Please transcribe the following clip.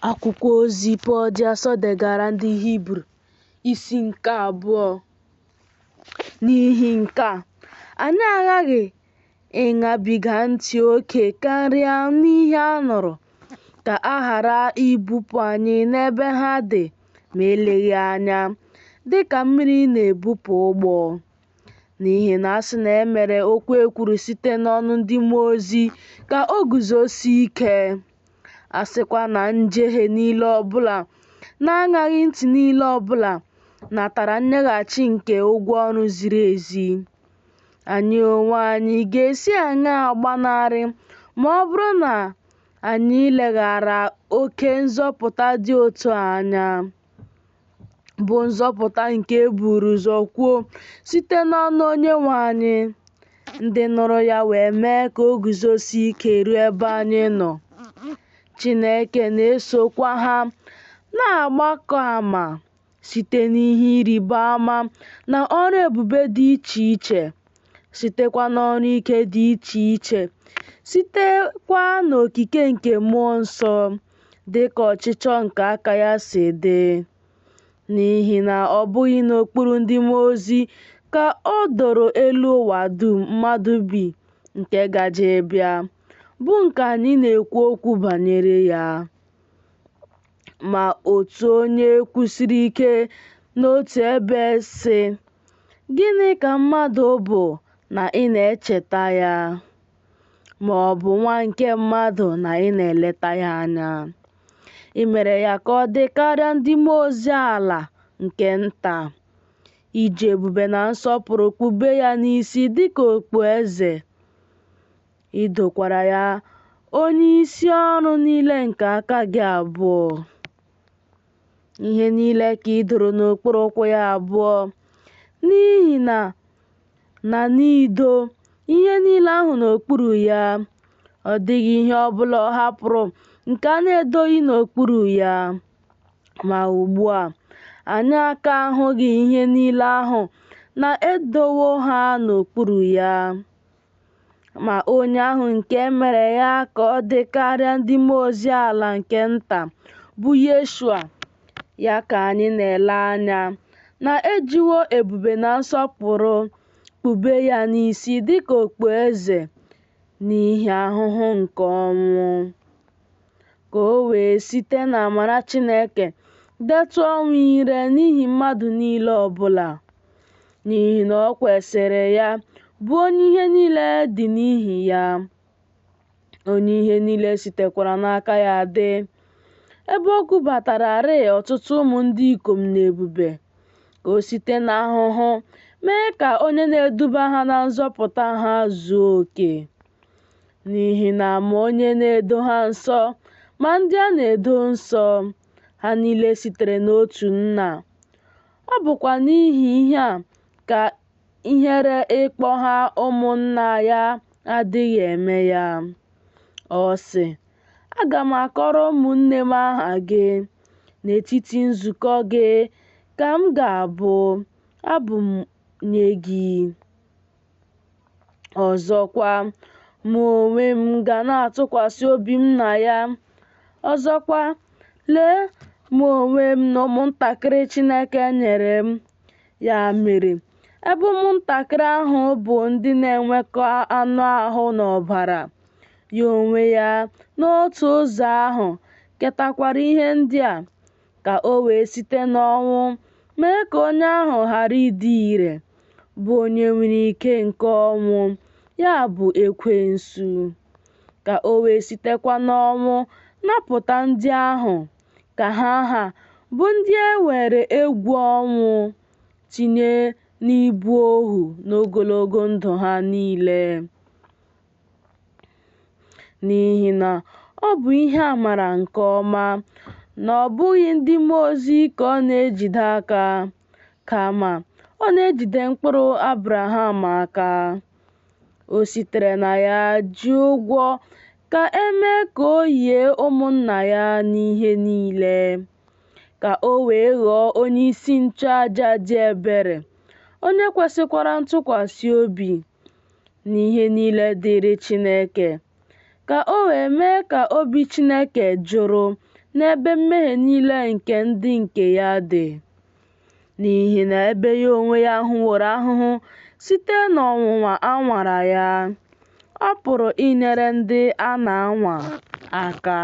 Akwụkwọ ozi Pọl dị Asọ degara ndị Hibru, isi nke 2. N'ihi nke a, anyị aghaghị ịṅabiga ntị oke karịa n'ihe a nụrụ, ka a ghara ibupụ anyị n'ebe ha dị ma eleghị anya, dị ka mmiri na-ebupụ ụgbọ. N'ihi na a sị na e mere okwu e kwuru site n'ọnụ ndị mmụọ ozi ka o guzosie ike. A sịkwa na njehie niile ọbụla na aṅaghị ntị niile ọbụla natara nyeghachi nke ụgwọ ọrụ ziri ezi. Anyị onwe anyị ga-esi aṅaa gbanarị ma ọ bụrụ na anyị leghara oke nzọpụta dị otu a anya, bụ nzọpụta nke e buru ụzọ kwuo site n'ọnụ Onyenwe anyị, ndị nụrụ ya wee mee ka o guzosie ike ruo ebe anyị nọ. Chineke na-esokwa ha na-agbakọ ama site n'ihe ịrịba ama na ọrụ ebube dị iche iche, sitekwa n'ọrụ ike dị iche iche, sitekwa n'okike nke Mmụọ Nsọ, dị ka ọchịchọ nke aka ya si dị. N'ihi na ọ bụghị n'okpuru ndị mmụọ ozi ka o doro elu ụwa dum mmadụ bi nke gaje bịa, bụ nke anyị na-ekwu okwu banyere ya. Ma otu onye kwusiri ike n'otu ebe sị, "Gịnị ka mmadụ bụ na ị na-echeta ya? Ma ọ bụ nwa nke mmadụ na ị na-eleta ya anya? I mere ya ka ọ dị karịa ndị mmụọ ozi ala nke nta, iji ebube na nsọpụrụ kpube ya n'isi dịka okpueze. I dokwara ya onyeisi ọrụ niile nke aka gị abụọ. Ihe niile ka i doro n'okpuru ụkwụ ya abụọ, n'ihi na n'ido ihe niile ahụ n'okpuru ya, ọ dịghị ihe ọbụla ọ hapụrụ nke a na-edoghị n'okpuru ya. Ma ugbu a, anyị aka ahụghị ihe niile ahụ na-edowo ha n'okpuru ya. Ma onye ahụ nke mere ya ka ọ dị karịa ndị mmụọ ozi ala nke nta, bụ Yeshua, ya ka anyị na-ele anya, na-ejiwo ebube na nsọpụrụ kpube ya n'isi dịka okpueze n'ihi ahụhụ nke ọnwụ, ka o wee site n'amara Chineke detụ ọnwụ ire n'ihi mmadụ niile ọbụla. N'ihi na o kwesịrị ya, bụ onye ihe niile dị n'ihi ya, onye ihe niile sitekwara n'aka ya dị, ebe o kubatararị ọtụtụ ụmụ ndị ikom n'ebube, ka o site n'ahụhụ mee ka onye na-eduba ha na nzọpụta ha zuo oke. N'ihi na ma onye na-edo ha nsọ, ma ndị a na-edo nsọ, ha niile sitere n'otu Nna. Ọ bụkwa n'ihi ihe a ka ihere ịkpọ ha ụmụnna ya adịghị eme ya. Ọ sị, "Aga m akọrọ ụmụnne m aha gị n'etiti nzukọ gị, ka m ga-abụ abụ m nye gị. Ọzọkwa, mụ onwe m ga na-atụkwasị obi m na ya. Ọzọkwa, lee, mụ onwe m na ụmụntakịrị Chineke nyere m. Ya mere, ebe ụmụntakịrị ahụ bụ ndị na-enwekọ anụ ahụ na ọbara, ya onwe ya n'otu ụzọ ahụ ketakwara ihe ndị a, ka o wee site n'ọnwụ mee ka onye ahụ ghara ịdị ire, bụ onye nwere ike nke ọnwụ, ya bụ Ekwensu, ka o wee sitekwa n'ọnwụ napụta ndị ahụ, ka ha bụ ndị e were egwu ọnwụ tinye n'ibu ohu n'ogologo ndụ ha niile. N'ihi na ọ bụ ihe amara nke ọma na ọ bụghị ndị mmụọ ozi ka ọ na-ejide aka, kama ọ na-ejide mkpụrụ Abraham aka. O sitere na ya ji ụgwọ ka e mee ka o yie ụmụnna ya n'ihe niile, ka o wee ghọọ onyeisi nchụaja dị ebere, onye kwesịkwara ntụkwasị obi n'ihe niile dịịrị Chineke, ka o wee mee ka obi Chineke jụrụ n'ebe mmehie niile nke ndị nke ya dị, n'ihi na ebe ya onwe ya hụworo ahụhụ site n'ọnwụnwa a nwara ya, ọ pụrụ inyere ndị a na-anwa aka.